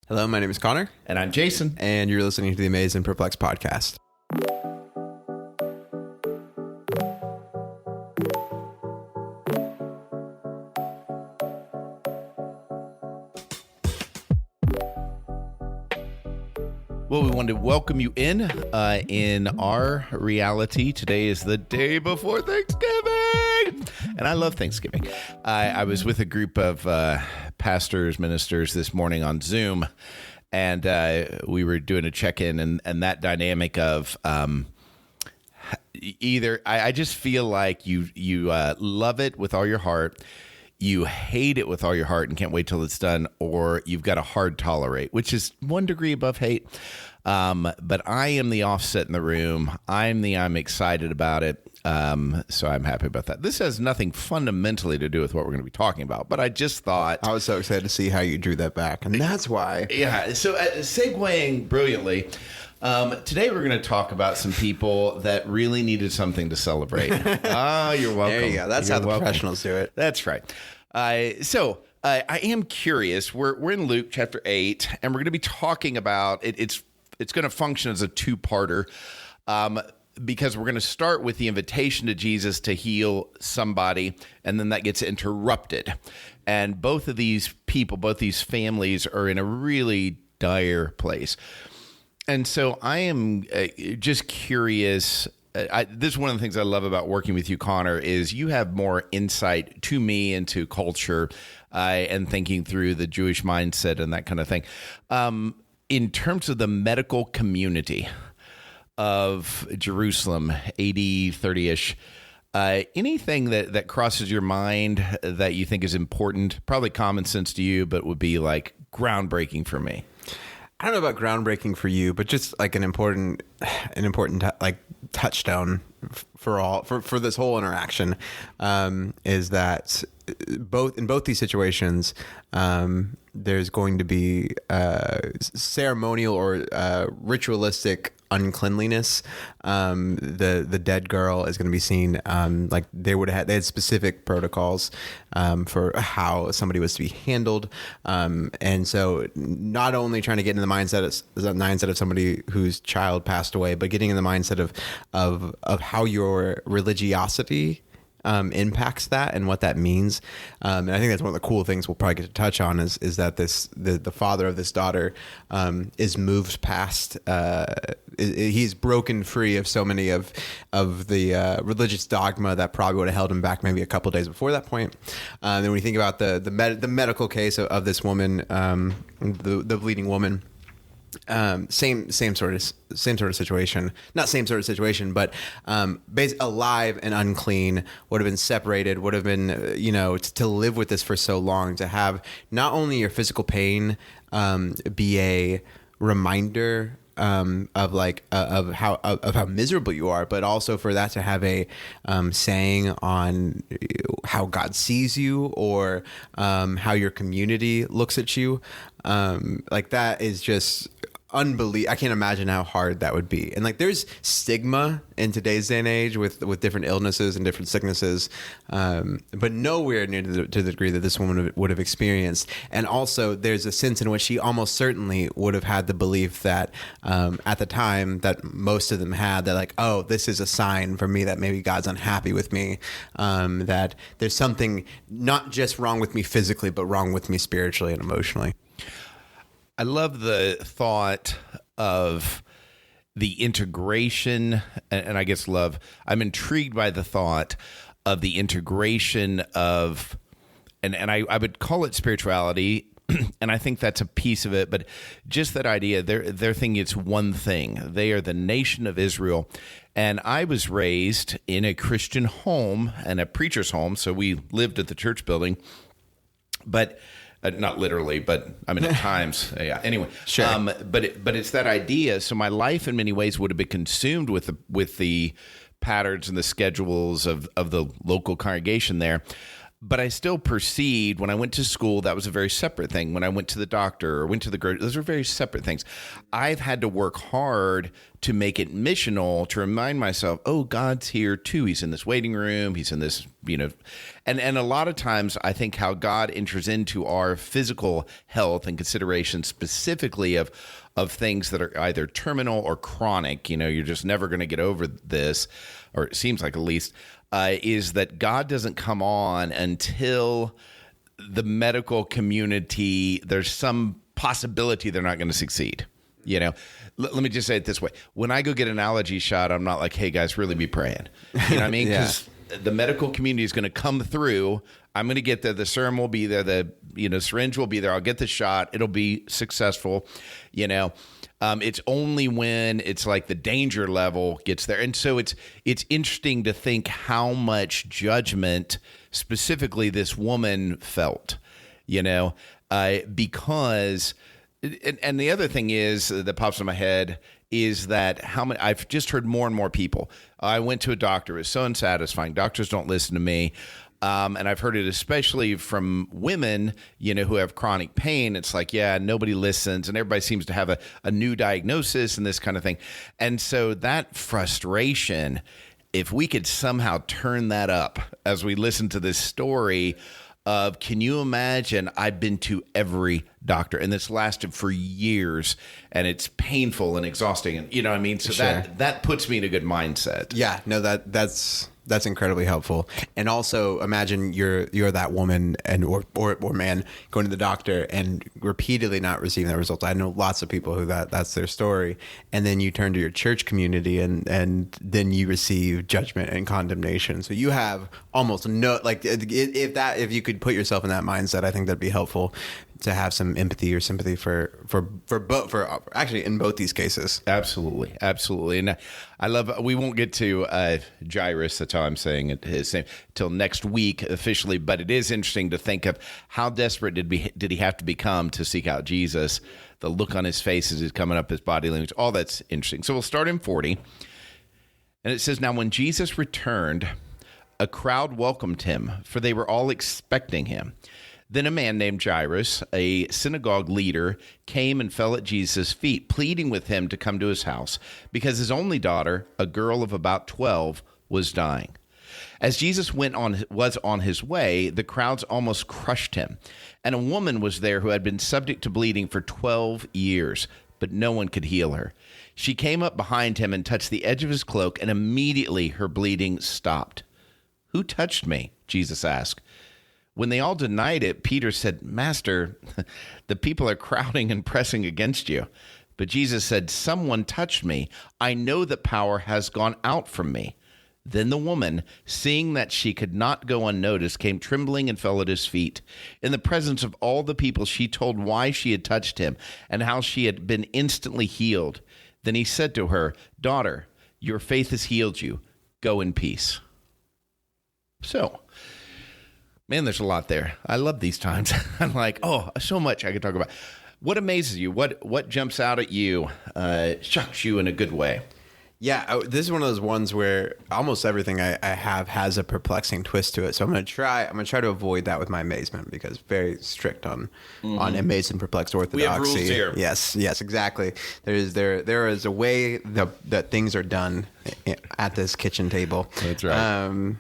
Hello, my name is Connor. And I'm Jason. And you're listening to the Amazed and Perplexed podcast. Well, we wanted to welcome you in our reality. Today is the day before Thanksgiving, and I love Thanksgiving. I was with a group of pastors, ministers this morning on Zoom, and we were doing a check-in, and that dynamic of either I just feel like you love it with all your heart, you hate it with all your heart and can't wait till it's done, or you've got a hard tolerate, which is 1 degree above hate. But I am the offset in the room. I'm excited about it. So I'm happy about that. This has nothing fundamentally to do with what we're going to be talking about, but I just thought I was so excited to see how you drew that back, and that's why. Yeah. So segueing brilliantly, today we're going to talk about some people that really needed something to celebrate. Oh, you're welcome. There you go. That's how the professionals do it. That's right. So I am curious. We're in Luke chapter 8, and we're going to be talking about it. It's going to function as a two-parter, because we're going to start with the invitation to Jesus to heal somebody, and then that gets interrupted. And both of these people, both these families, are in a really dire place. And so I am just curious. This is one of the things I love about working with you, Connor, is you have more insight to me into culture and thinking through the Jewish mindset and that kind of thing. In terms of the medical community of Jerusalem, AD 30-ish, anything that crosses your mind that you think is important, probably common sense to you, but would be like groundbreaking for me? I don't know about groundbreaking for you, but just like an important like touchstone for this whole interaction, is that in both these situations, there's going to be ceremonial or ritualistic uncleanliness. The dead girl is going to be seen like they had specific protocols for how somebody was to be handled, and so not only trying to get in the mindset of somebody whose child passed away, but getting in the mindset of how your religiosity impacts that and what that means. And I think that's one of the cool things we'll probably get to touch on is that the father of this daughter is moved past, he's broken free of so many of the religious dogma that probably would have held him back maybe a couple of days before that point. Then when you think about the medical case of this woman, the bleeding woman, same sort of situation, not same sort of situation, but alive and unclean, would have been separated, would have been, to live with this for so long, to have not only your physical pain be a reminder of how miserable you are, but also for that to have a saying on how God sees you, or how your community looks at you. Like that is just unbelievable. I can't imagine how hard that would be. And like there's stigma in today's day and age with different illnesses and different sicknesses, but nowhere near to the degree that this woman would have experienced. And also there's a sense in which she almost certainly would have had the belief that at the time that most of them had, that like, oh, this is a sign for me that maybe God's unhappy with me, that there's something not just wrong with me physically, but wrong with me spiritually and emotionally. I love the thought of the integration, and I guess I'm intrigued by the thought of the integration of, and I would call it spirituality, and I think that's a piece of it, but just that idea, they're thinking it's one thing. They are the nation of Israel, and I was raised in a Christian home and a preacher's home, so we lived at the church building, but not literally, but I mean at times. Yeah. Anyway, sure. But it's that idea. So my life, in many ways, would have been consumed with the patterns and the schedules of the local congregation there. But I still perceived when I went to school, that was a very separate thing. When I went to the doctor or went to the grocery, those are very separate things. I've had to work hard to make it missional, to remind myself, oh, God's here too. He's in this waiting room. He's in this, and a lot of times I think how God enters into our physical health and consideration specifically of things that are either terminal or chronic, you're just never going to get over this, or it seems like at least, is that God doesn't come on until the medical community, there's some possibility they're not going to succeed. Let me just say it this way. When I go get an allergy shot, I'm not like, hey, guys, really be praying. You know what I mean? Because the medical community is going to come through. I'm going to get there. The serum will be there. The syringe will be there. I'll get the shot. It'll be successful. It's only when it's like the danger level gets there. And so it's interesting to think how much judgment specifically this woman felt, because, and the other thing is that pops in my head is that I've just heard more and more people. I went to a doctor. It was so unsatisfying. Doctors don't listen to me. And I've heard it especially from women, who have chronic pain. It's like, nobody listens and everybody seems to have a new diagnosis and this kind of thing. And so that frustration, if we could somehow turn that up as we listen to this story of, can you imagine, I've been to every doctor and this lasted for years and it's painful and exhausting. And you know what I mean? So Sure. that puts me in a good mindset. Yeah, no, that's incredibly helpful. And also imagine you're that woman or man going to the doctor and repeatedly not receiving the results. I know lots of people who that's their story. And then you turn to your church community and then you receive judgment and condemnation. So you have almost no, like if you could put yourself in that mindset, I think that'd be helpful to have some empathy or sympathy for actually in both these cases. Absolutely. And I love, we won't get to Jairus, that's how I'm saying it, his name, till next week officially, but it is interesting to think of how desperate did he have to become to seek out Jesus, the look on his face as he's coming up, his body language, all that's interesting. So we'll start in 40. And it says, now when Jesus returned, a crowd welcomed him, for they were all expecting him. Then a man named Jairus, a synagogue leader, came and fell at Jesus' feet, pleading with him to come to his house, because his only daughter, a girl of about 12, was dying. As Jesus was on his way, the crowds almost crushed him, and a woman was there who had been subject to bleeding for 12 years, but no one could heal her. She came up behind him and touched the edge of his cloak, and immediately her bleeding stopped. "Who touched me?" Jesus asked. When they all denied it, Peter said, "Master, the people are crowding and pressing against you." But Jesus said, "Someone touched me. I know that power has gone out from me." Then the woman, seeing that she could not go unnoticed, came trembling and fell at his feet. In the presence of all the people, she told why she had touched him and how she had been instantly healed. Then he said to her, "Daughter, your faith has healed you. Go in peace." So, man, there's a lot there. I love these times. I'm like, oh, so much I could talk about. What amazes you? What jumps out at you, shocks you in a good way? Yeah, this is one of those ones where almost everything I have has a perplexing twist to it. So I'm gonna try to avoid that with my amazement, because very strict on amazed and perplexed orthodoxy. We have rules here. Yes, exactly. There is a way that things are done at this kitchen table. That's right.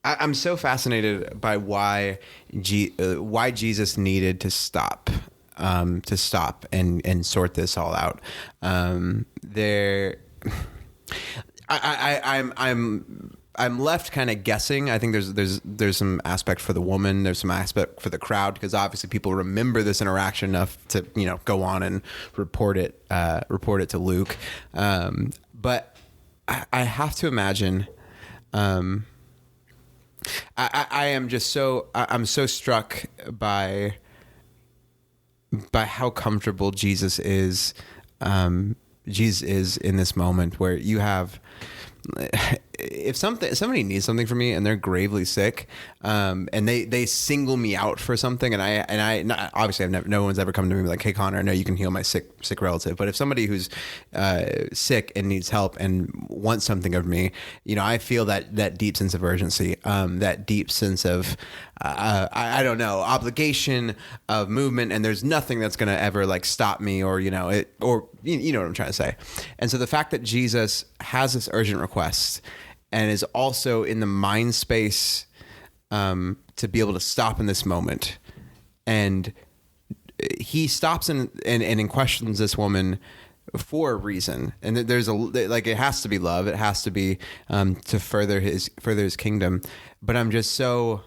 I'm so fascinated by why Jesus needed to stop and sort this all out. I'm left kind of guessing. I think there's some aspect for the woman. There's some aspect for the crowd, because obviously people remember this interaction enough to go on and report it to Luke. But I have to imagine. I'm so struck by how comfortable Jesus is in this moment, where you have if somebody needs something from me and they're gravely sick, and they single me out for something, and I obviously no one's ever come to me like, hey Connor, I know you can heal my sick relative, but if somebody who's sick and needs help and wants something of me, I feel that deep sense of urgency, that deep sense of I don't know, obligation, of movement, and there's nothing that's gonna ever like stop me, or you know what I'm trying to say. And so the fact that Jesus has this urgent request and is also in the mind space to be able to stop in this moment, and he stops and questions this woman for a reason, and there's it has to be love, it has to be to further his kingdom. But I'm so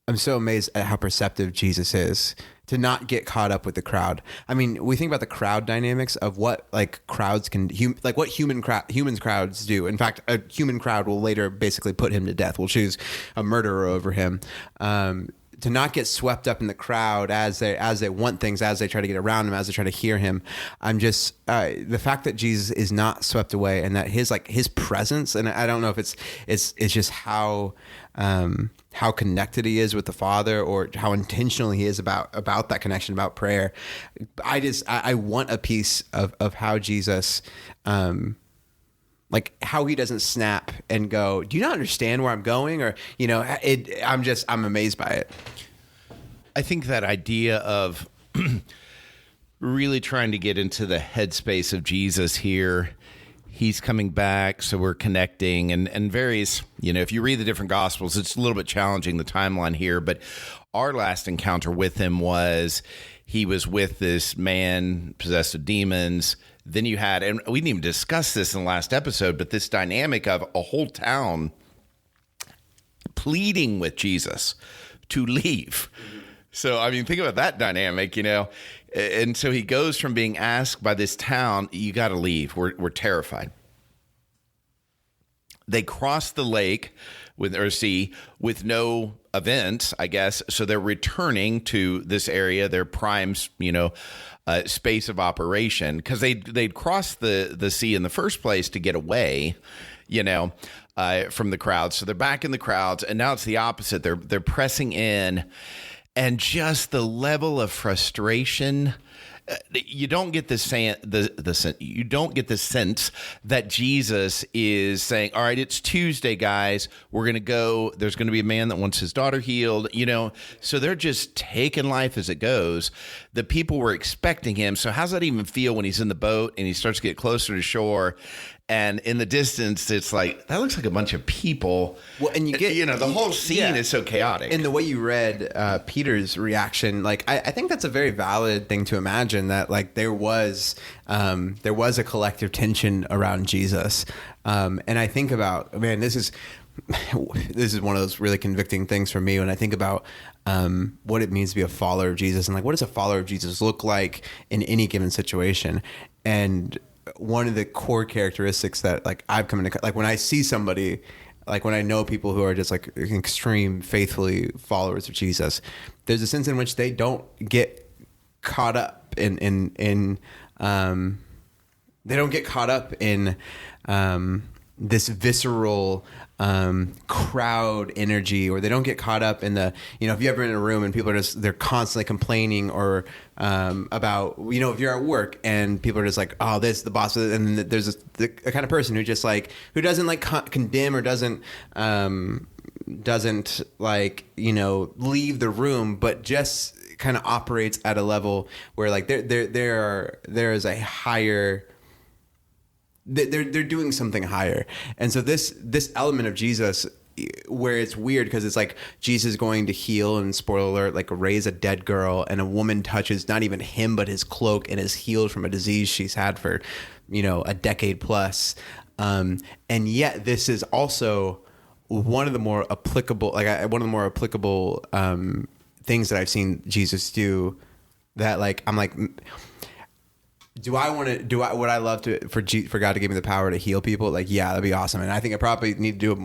amazed at how perceptive Jesus is, to not get caught up with the crowd. I mean, we think about the crowd dynamics of what like crowds can, what humans crowds do. In fact, a human crowd will later basically put him to death. Will choose a murderer over him. To not get swept up in the crowd as they want things, as they try to get around him, as they try to hear him. I'm just the fact that Jesus is not swept away, and that his presence, and I don't know if it's just how connected he is with the Father, or how intentional he is about that connection, about prayer. I want a piece of how Jesus, like how he doesn't snap and go, do you not understand where I'm going? Or, I'm amazed by it. I think that idea of really trying to get into the headspace of Jesus here, he's coming back, so we're connecting, and various, if you read the different Gospels, it's a little bit challenging, the timeline here, but our last encounter with him was he was with this man possessed of demons. Then you had, and we didn't even discuss this in the last episode, but this dynamic of a whole town pleading with Jesus to leave. So, I mean, think about that dynamic, And so he goes from being asked by this town, you got to leave. We're terrified. They cross the lake or sea with no events, I guess. So they're returning to this area, their prime, space of operation, because they'd crossed the sea in the first place to get away, from the crowds. So they're back in the crowds, and now it's the opposite. They're pressing in, and just the level of frustration. You don't get the sense that Jesus is saying, all right, it's Tuesday, guys. We're going to go. There's going to be a man that wants his daughter healed, So they're just taking life as it goes. The people were expecting him. So how's that even feel when he's in the boat and he starts to get closer to shore? And in the distance, it's like, that looks like a bunch of people. Well, and you get, the whole scene is so chaotic. And the way you read Peter's reaction, like, I think that's a very valid thing to imagine, that like there was a collective tension around Jesus. And I think about, man, this is one of those really convicting things for me when I think about what it means to be a follower of Jesus, and like, what does a follower of Jesus look like in any given situation? And one of the core characteristics that like I've come into, like when I see somebody, like when I know people who are just like extreme faithfully followers of Jesus, there's a sense in which they don't get caught up in they don't get caught up in this visceral crowd energy, or they don't get caught up in the, if you're ever in a room and people are they're constantly complaining, or about, if you're at work and people are just like, oh, this, the boss, and there's the kind of person who just like, who doesn't like condemn, or doesn't like, leave the room, but just kind of operates at a level where like there is a higher, they're doing something higher. And so this element of Jesus, where it's weird because it's like Jesus is going to heal, and spoiler alert, like raise a dead girl, and a woman touches not even him but his cloak and is healed from a disease she's had for a decade plus, and yet this is also one of the more applicable things that I've seen Jesus do, that like I'm like, would I love to for God to give me the power to heal people? Like, yeah, that'd be awesome. And I think I probably need to be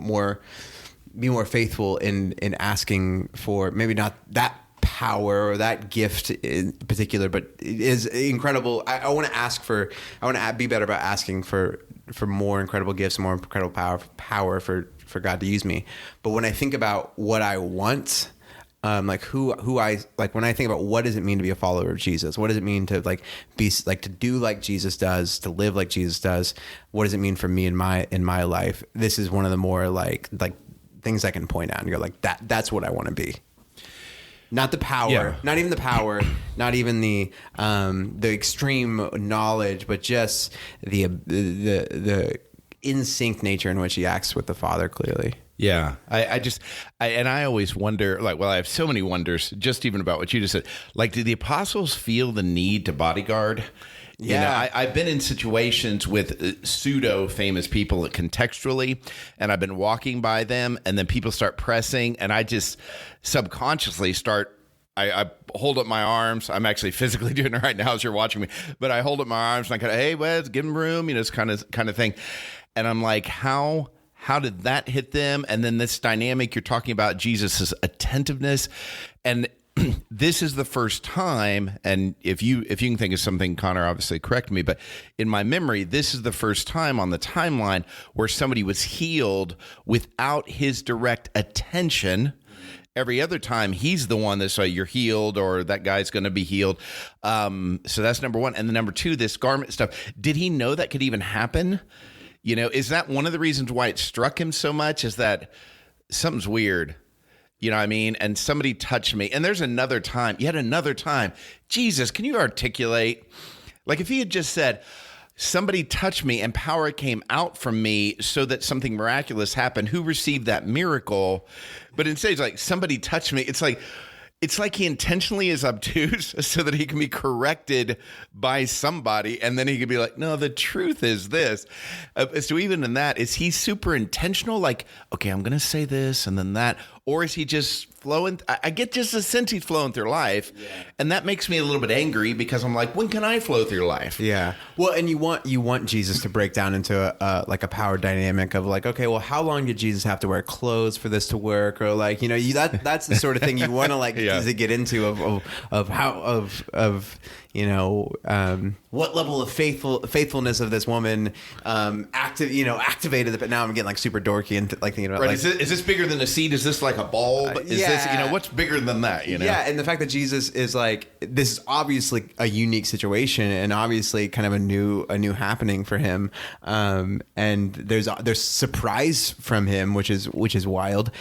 more faithful in asking for maybe not that power or that gift in particular, but it is incredible. I want to be better about asking for for more incredible gifts, more incredible power for God to use me. But when I think about what I want, like who I like, when I think about what does it mean to be a follower of Jesus, what does it mean to like be like to do like Jesus does, to live like Jesus does, what does it mean for me in my life? This is one of the more like things I can point out and you're like, that's what I want to be. Not the power, not even the power, not even the extreme knowledge, but just the in sync nature in which he acts with the Father clearly. Yeah. I always wonder, like, well, I have so many wonders just even about what you just said. Like, did the apostles feel the need to bodyguard? Yeah. You know, I've been in situations with pseudo famous people contextually, and I've been walking by them, and then people start pressing, and I just subconsciously start. I hold up my arms. I'm actually physically doing it right now as you're watching me, but I hold up my arms and I kind of, hey, Wes, give him room, you know, this kind of thing. And I'm like, how did that hit them? And then this dynamic you're talking about, Jesus' attentiveness, and this is the first time, and if you can think of something, Connor, obviously correct me, but in my memory, this is the first time on the timeline where somebody was healed without his direct attention. Every other time, he's the one that's like, you're healed, or that guy's going to be healed. So that's number one. And then number two, this garment stuff. Did he know that could even happen? You know, is that one of the reasons why it struck him so much, is that something's weird? You know what I mean? And somebody touched me. And there's yet another time. Jesus, can you articulate? Like if he had just said, somebody touched me and power came out from me so that something miraculous happened. Who received that miracle? But instead, it's like, somebody touched me. It's like he intentionally is obtuse so that he can be corrected by somebody. And then he could be like, no, the truth is this. So even in that, is he super intentional? Like, okay, I'm going to say this and then that. Or is he just flowing? I get just a sense he's flowing through life. Yeah. And that makes me a little bit angry because I'm like, when can I flow through life? Yeah. Well, and you want Jesus to break down into a power dynamic of like, okay, well, how long did Jesus have to wear clothes for this to work? Or like, you know, that's the sort of thing you want to like to get into of you know, what level of faithfulness of this woman activated. But now I'm getting like super dorky and like thinking about, right, like, is this bigger than a seed? Is this like a bulb? Is this, you know, what's bigger than that? You know? Yeah, and the fact that Jesus is like, this is obviously a unique situation and obviously kind of a new happening for him, and there's surprise from him, which is wild.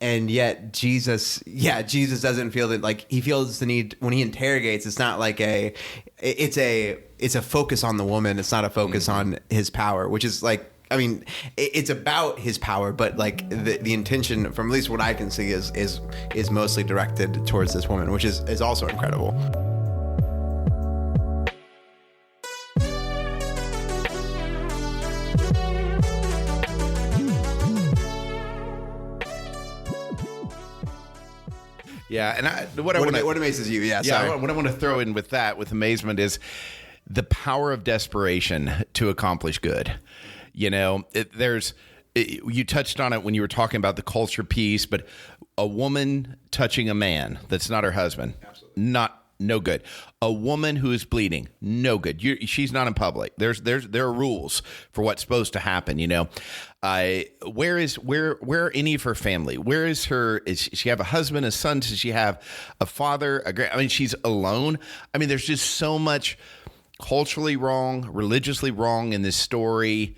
And yet Jesus doesn't feel that, like, he feels the need when he interrogates. It's not like it's a focus on the woman. It's not a focus on his power, which is like, I mean, it's about his power, but like the intention, from at least what I can see, is mostly directed towards this woman, which is also incredible. Yeah, and what amazes you? Yeah, sorry. What I want to throw in with amazement is the power of desperation to accomplish good. You know, you touched on it when you were talking about the culture piece, but a woman touching a man that's not her husband, no good. A woman who is bleeding, no good. She's not in public. There are rules for what's supposed to happen. You know, where are any of her family? Where is her? Does she have a husband, a son? Does she have a father? I mean, she's alone. I mean, there's just so much culturally wrong, religiously wrong in this story.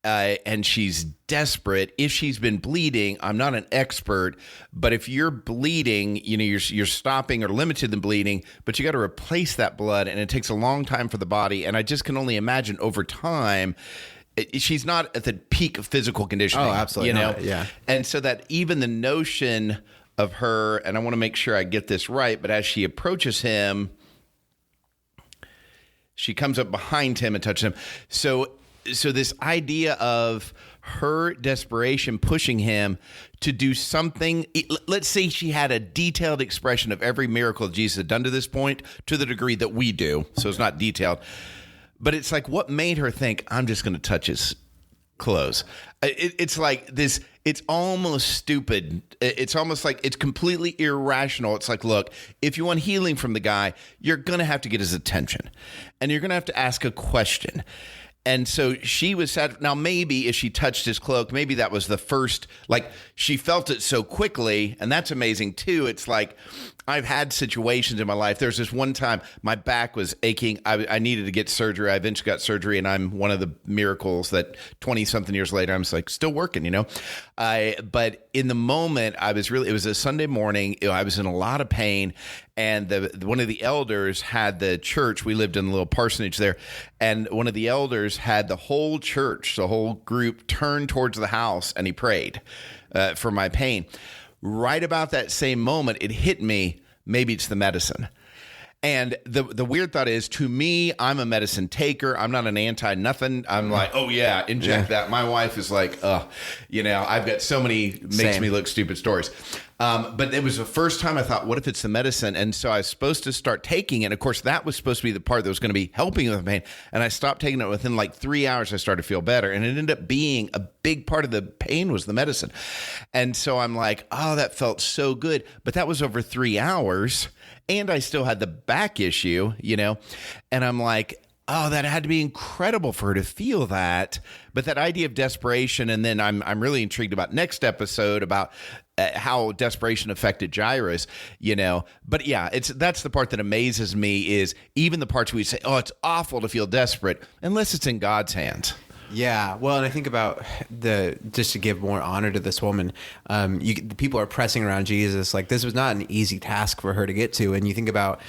And she's desperate. If she's been bleeding, I'm not an expert, but if you're bleeding, you know, you're stopping or limited the bleeding, but you got to replace that blood, and it takes a long time for the body. And I just can only imagine over time, she's not at the peak of physical conditioning. Oh, absolutely. You know? Not. Yeah. And so that even the notion of her, and I want to make sure I get this right, but as she approaches him, she comes up behind him and touches him. So this idea of her desperation pushing him to do something, let's say she had a detailed expression of every miracle Jesus had done to this point, to the degree that we do. So it's not detailed. But it's like, what made her think, I'm just going to touch his clothes? It's like this, it's almost stupid. It's almost like it's completely irrational. It's like, look, if you want healing from the guy, you're going to have to get his attention. And you're going to have to ask a question. And so she was sad. Now, maybe if she touched his cloak, maybe that was the first, like she felt it so quickly. And that's amazing too. It's like, I've had situations in my life. There's this one time my back was aching. I needed to get surgery. I eventually got surgery, and I'm one of the miracles that 20 something years later, I'm like still working, but in the moment it was a Sunday morning. I was in a lot of pain, and one of the elders had the church. We lived in a little parsonage there, and one of the elders had the whole church, the whole group turned towards the house, and he prayed for my pain. Right about that same moment, it hit me, maybe it's the medicine. And the weird thought is, to me, I'm a medicine taker. I'm not an anti-nothing. I'm like, oh, yeah, inject that. My wife is like, I've got so many makes me look stupid stories. But it was the first time I thought, what if it's the medicine? And so I was supposed to start taking it. Of course, that was supposed to be the part that was going to be helping with the pain. And I stopped taking it. Within like 3 hours, I started to feel better. And it ended up being a big part of the pain was the medicine. And so I'm like, oh, that felt so good. But that was over 3 hours. And I still had the back issue, and I'm like, oh, that had to be incredible for her to feel that. But that idea of desperation, and then I'm really intrigued about next episode about how desperation affected Jairus, But yeah, that's the part that amazes me is even the parts we say, oh, it's awful to feel desperate, unless it's in God's hands. Yeah, well, and I think about just to give more honor to this woman, people are pressing around Jesus. Like, this was not an easy task for her to get to. And you think about,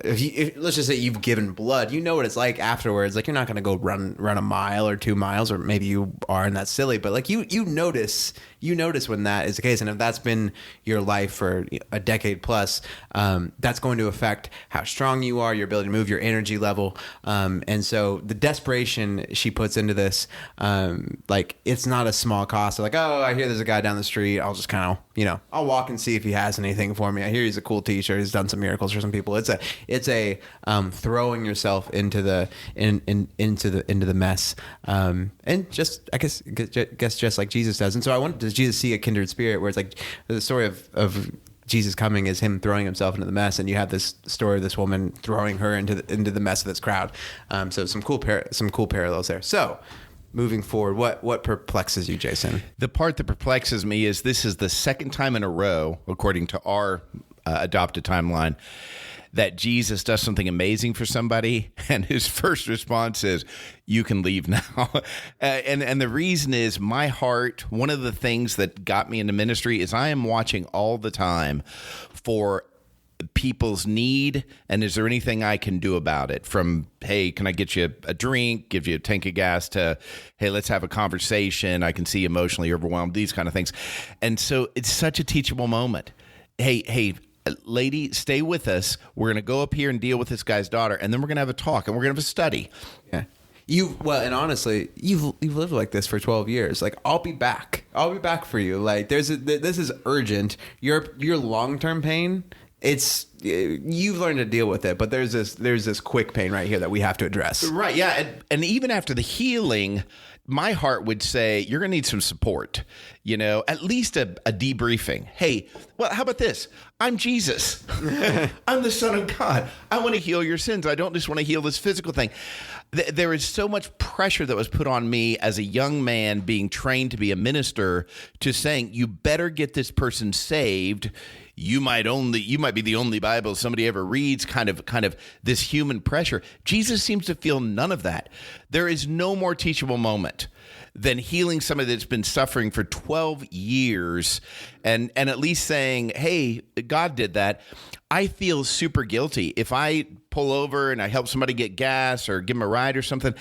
let's just say you've given blood, you know what it's like afterwards. Like, you're not going to go run a mile or 2 miles, or maybe you are, and that's silly. But like you notice when that is the case. And if that's been your life for a decade plus, that's going to affect how strong you are, your ability to move, your energy level. And so the desperation she puts into this, like, it's not a small cost. Like, oh, I hear there's a guy down the street. I'll just kind of, I'll walk and see if he has anything for me. I hear he's a cool teacher. He's done some miracles for some people. It's a throwing yourself into the mess. And just, I guess just like Jesus does. And so I wonder, does Jesus see a kindred spirit where it's like the story of Jesus coming is him throwing himself into the mess, and you have this story of this woman throwing her into the mess of this crowd. So some cool parallels there. So moving forward, what perplexes you, Jason? The part that perplexes me is this is the second time in a row, according to our adopted timeline, that Jesus does something amazing for somebody, and his first response is, you can leave now. And the reason is my heart, one of the things that got me into ministry is I am watching all the time for people's need, and is there anything I can do about it? From, hey, can I get you a drink, give you a tank of gas, to, hey, let's have a conversation. I can see emotionally overwhelmed, these kind of things. And so it's such a teachable moment. Hey, lady, stay with us. We're going to go up here and deal with this guy's daughter, and then we're going to have a talk, and we're going to have a study. Yeah. And honestly, you've lived like this for 12 years. Like, I'll be back for you. Like, this is urgent. Your long-term pain, you've learned to deal with it, but there's this quick pain right here that we have to address. Right. Yeah. And even after the healing, my heart would say, you're going to need some support, at least a debriefing. Hey, well, how about this? I'm Jesus. I'm the Son of God. I want to heal your sins. I don't just want to heal this physical thing. There is so much pressure that was put on me as a young man being trained to be a minister to saying, you better get this person saved. You might be the only Bible somebody ever reads, kind of this human pressure. Jesus seems to feel none of that. There is no more teachable moment than healing somebody that's been suffering for 12 years and at least saying, hey, God did that. I feel super guilty. If I pull over and I help somebody get gas or give them a ride or something,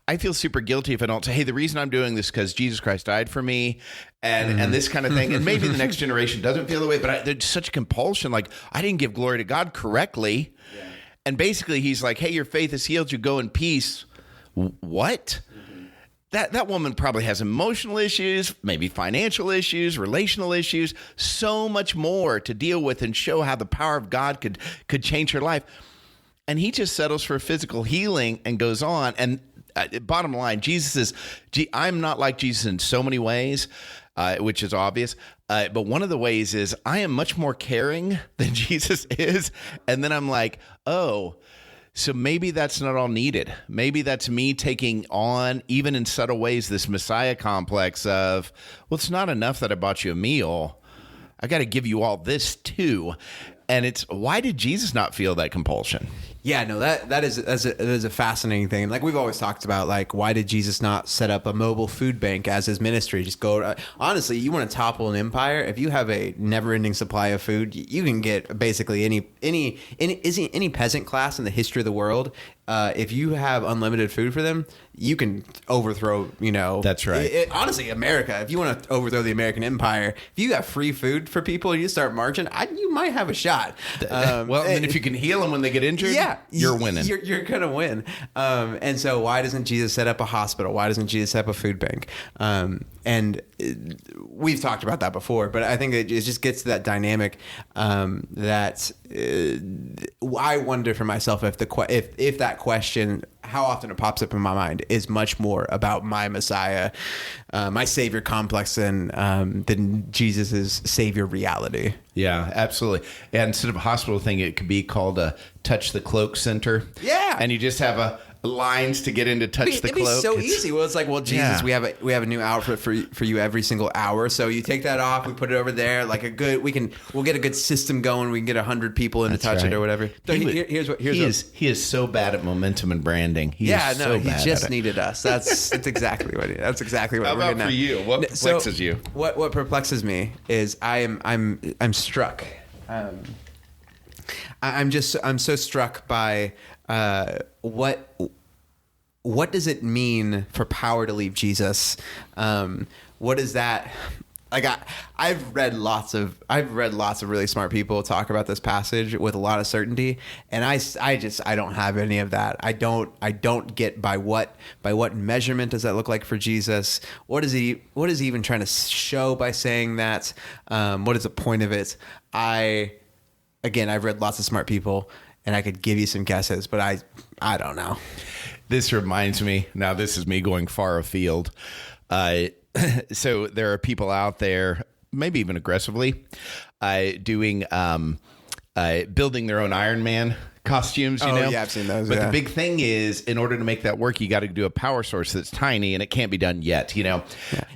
I feel super guilty if I don't say, hey, the reason I'm doing this is because Jesus Christ died for me and this kind of thing. And maybe the next generation doesn't feel the way, but there's such a compulsion. Like, I didn't give glory to God correctly. Yeah. And basically he's like, hey, your faith has healed you. Go in peace. What? That woman probably has emotional issues, maybe financial issues, relational issues, so much more to deal with and show how the power of God could change her life. And he just settles for physical healing and goes on. And bottom line, Jesus is, I'm not like Jesus in so many ways, which is obvious. But one of the ways is I am much more caring than Jesus is. And then I'm like, oh, So maybe that's not all needed. Maybe that's me taking on, even in subtle ways, this Messiah complex of, well, it's not enough that I bought you a meal. I got to give you all this too. And it's, why did Jesus not feel that compulsion? Yeah, no, that is a fascinating thing. Like we've always talked about, like why did Jesus not set up a mobile food bank as his ministry? Just go. Honestly, you want to topple an empire? If you have a never-ending supply of food, you can get basically any peasant class in the history of the world. If you have unlimited food for them, you can overthrow. That's right. Honestly, America. If you want to overthrow the American empire, if you got free food for people and you start marching, you might have a shot. And if you can heal them when they get injured, yeah, you're winning. You're gonna win. And so, why doesn't Jesus set up a hospital? Why doesn't Jesus set up a food bank? And we've talked about that before, but I think it just gets to that dynamic that I wonder for myself if that question, how often it pops up in my mind, is much more about my Messiah, my Savior complex than Jesus's Savior reality. Yeah, absolutely. And instead of a hospital thing, it could be called a Touch the Cloak Center. Yeah, and you just have lines to get in to touch the cloak. It'd be so easy. Well, it's like, well, Jesus, we have a new outfit for you every single hour. So you take that off, we put it over there, like we'll get a good system going. We can get 100 people in to touch it or whatever. So he is so bad at momentum and branding. He just needed us. That's exactly what How about for you? What perplexes you? What perplexes me is I'm struck. I'm so struck by what does it mean for power to leave Jesus? What is that? Like I've read lots of really smart people talk about this passage with a lot of certainty, and I don't have any of that. I don't get by what measurement does that look like for Jesus? What is he even trying to show by saying that? What is the point of it? I've read lots of smart people, and I could give you some guesses, but I don't know. This reminds me, now this is me going far afield. So there are people out there, maybe even aggressively, doing building their own Iron Man costumes, Yeah, I've seen those. But the big thing is, in order to make that work, you got to do a power source that's tiny, and it can't be done yet, Yeah.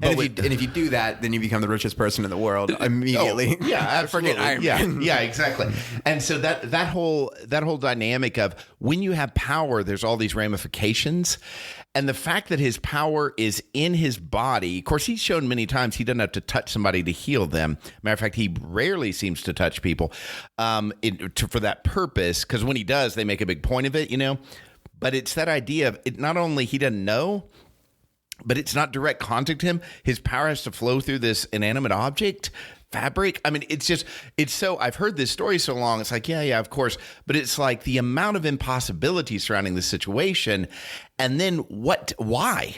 And if you do that, then you become the richest person in the world immediately. Yeah, absolutely. Forget Iron Man. Yeah, exactly. And so that whole dynamic of when you have power, there's all these ramifications. And the fact that his power is in his body, of course, he's shown many times he doesn't have to touch somebody to heal them. Matter of fact, he rarely seems to touch people for that purpose, because when he does, they make a big point of it, But it's that idea of it, not only he doesn't know, but it's not direct contact to him. His power has to flow through this inanimate object. Fabric. I mean, it's so, I've heard this story so long. It's like, yeah, of course. But it's like the amount of impossibility surrounding this situation. And then why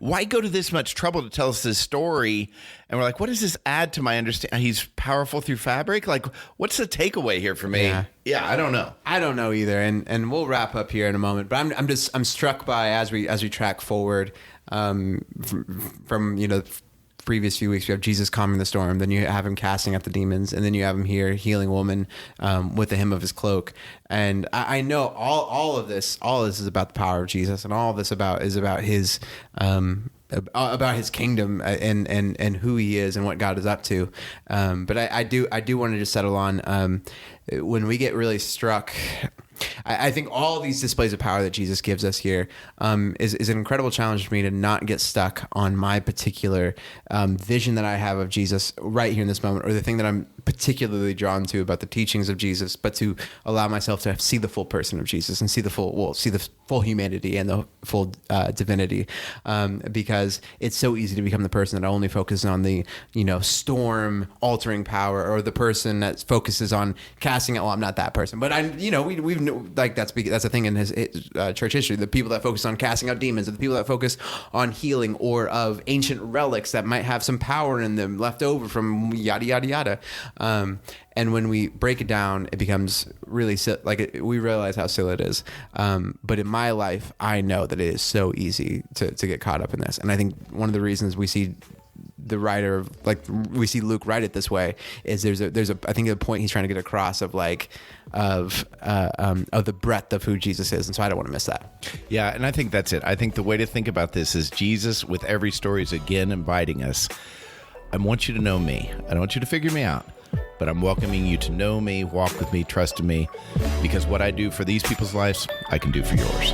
go to this much trouble to tell us this story? And we're like, what does this add to my understanding? He's powerful through fabric. Like, what's the takeaway here for me? Yeah, I don't know. I don't know either. And we'll wrap up here in a moment, but I'm struck by, as we track forward, from previous few weeks, we have Jesus calming the storm, then you have him casting out the demons, and then you have him here healing a woman with the hem of his cloak. And I know all of this is about the power of Jesus, and all of this is about his kingdom and who he is and what God is up to. But I do want to just settle on when we get really struck. I think all these displays of power that Jesus gives us here is an incredible challenge for me to not get stuck on my particular vision that I have of Jesus right here in this moment, or the thing that I'm particularly drawn to about the teachings of Jesus, but to allow myself to see the full person of Jesus and see the full humanity and the full divinity, because it's so easy to become the person that only focuses on the storm altering power, or the person that focuses on casting out. Well, I'm not that person, but we've like that's a thing in his church history. The people that focus on casting out demons, are the people that focus on healing, or of ancient relics that might have some power in them left over from yada yada yada. And when we break it down, it becomes really we realize how silly it is. But in my life, I know that it is so easy to get caught up in this. And I think one of the reasons we see the writer of, like, we see Luke write it this way, is there's a I think the point he's trying to get across of like of the breadth of who Jesus is, and so I don't want to miss that. Yeah, and I think that's it. I think the way to think about this is Jesus with every story is again inviting us. I want you to know me. I don't want you to figure me out, but I'm welcoming you to know me, walk with me, trust in me, because what I do for these people's lives, I can do for yours.